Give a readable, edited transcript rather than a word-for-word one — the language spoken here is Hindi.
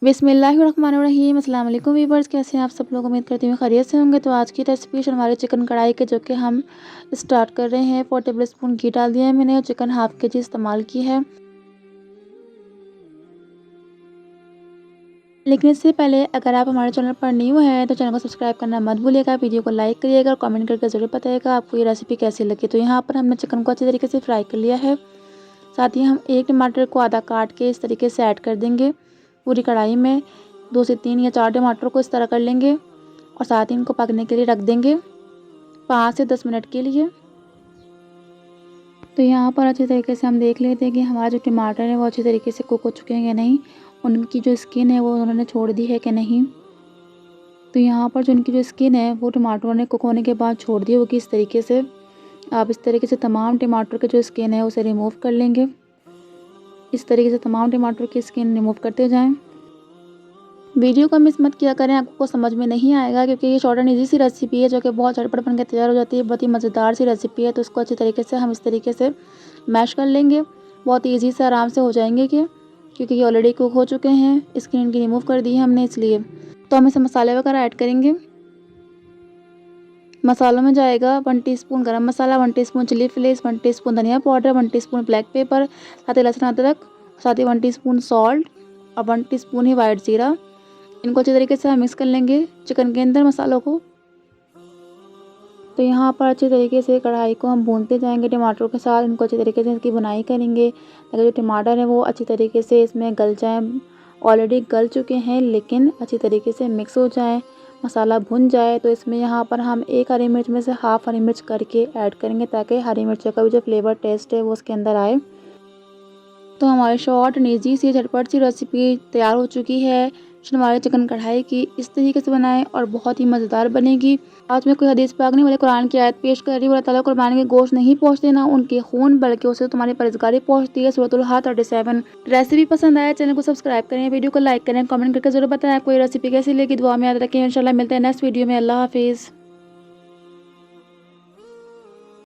बिस्मिल्लाहिर्रहमानिर्रहीम। अस्सलाम वालेकुम वीवर्स, कैसे हैं आप सब लोग? उम्मीद करती हूँ खैरियत से होंगे। तो आज की रेसिपी हमारे चिकन कढ़ाई के जो कि हम स्टार्ट कर रहे हैं। 4 टेबल स्पून घी डाल दिया है मैंने और चिकन हाफ के जी इस्तेमाल की है। लेकिन इससे पहले अगर आप हमारे चैनल पर न्यू हैं तो चैनल को सब्सक्राइब करना मत भूलिएगा, वीडियो को लाइक करिएगा और कमेंट करके ज़रूर बताइएगा आपको ये रेसिपी कैसी लगी। तो यहाँ पर हमने चिकन को अच्छी तरीके से फ्राई कर लिया है। साथ ही हम एक टमाटर को आधा काट के इस तरीके से ऐड कर देंगे पूरी कढ़ाई में। 2 से 3 या 4 टमाटर को इस तरह कर लेंगे और साथ ही इनको पकने के लिए रख देंगे 5 से 10 मिनट के लिए। तो यहाँ पर अच्छी तरीके से हम देख लेते हैं कि हमारा जो टमाटर है वो अच्छी तरीके से कुक हो चुके हैं या नहीं, उनकी जो स्किन है वो उन्होंने छोड़ दी है कि नहीं। तो यहाँ पर जो उनकी जो स्किन है वो टमाटरों ने कुक होने के बाद छोड़ दी होगी। इस तरीके से आप इस तरीके से तमाम टमाटर के जो स्किन है उसे रिमूव कर लेंगे। इस तरीके से तमाम टमाटर की स्किन रिमूव करते जाएं। वीडियो को मिस मत किया करें, आपको समझ में नहीं आएगा क्योंकि ये शॉर्ट एंड ईजी सी रेसिपी है जो कि बहुत झटपट बन के तैयार हो जाती है। बहुत ही मज़ेदार सी रेसिपी है। तो इसको अच्छी तरीके से हम इस तरीके से मैश कर लेंगे। बहुत ईजी से आराम से हो जाएंगे क्योंकि ये ऑलरेडी कुक हो चुके हैं। स्किन इनकी रिमूव कर दी है हमने इसलिए। तो हम इसे मसाले वगैरह ऐड करेंगे। मसालों में जाएगा 1 टीस्पून गरम मसाला, 1 टीस्पून चिली फ्लेक्स, 1 टीस्पून धनिया पाउडर, 1 टीस्पून ब्लैक पेपर, साथ ही लहसुन अदरक, साथ ही 1 टीस्पून सॉल्ट और 1 टीस्पून ही वाइट ज़ीरा। इनको अच्छी तरीके से हम मिक्स कर लेंगे चिकन के अंदर मसालों को। तो यहाँ पर अच्छी तरीके से कढ़ाई को हम भूनते जाएंगे टमाटरों के साथ। इनको अच्छी तरीके से इसकी बुनाई करेंगे ताकि जो टमाटर है वो अच्छी तरीके से इसमें गल जाए। ऑलरेडी गल चुके हैं लेकिन अच्छी तरीके से मिक्स हो जाए, मसाला भुन जाए। तो इसमें यहाँ पर हम 1 हरी मिर्च में से हाफ़ हरी मिर्च करके ऐड करेंगे ताकि हरी मिर्चों का भी जो फ्लेवर टेस्ट है वो उसके अंदर आए। तो हमारी शॉर्ट एंड ईजी सी झटपट सी रेसिपी तैयार हो चुकी है हमारे चिकन कढ़ाई की। इस तरीके से बनाएं और बहुत ही मज़ेदार बनेगी। आज मैं कोई हदीस पाक नहीं, बोले कुरान की आयत पेश कर रही हूँ। अल्लाह ताला कुर्बानी के गोश्त नहीं पहुँचते ना उनके खून, बल्कि उसे तुम्हारी परहेज़गारी पहुँचती है। सूरतुल हज 37। रेसिपी पसंद आए चैनल को सब्सक्राइब करें, वीडियो को लाइक करें, कमेंट करके जरूर बताएं आपको ये रेसिपी कैसी लगी। दुआ में याद रखें। इंशाल्लाह मिलते हैं नेक्स्ट वीडियो में। अल्लाह हाफिज़।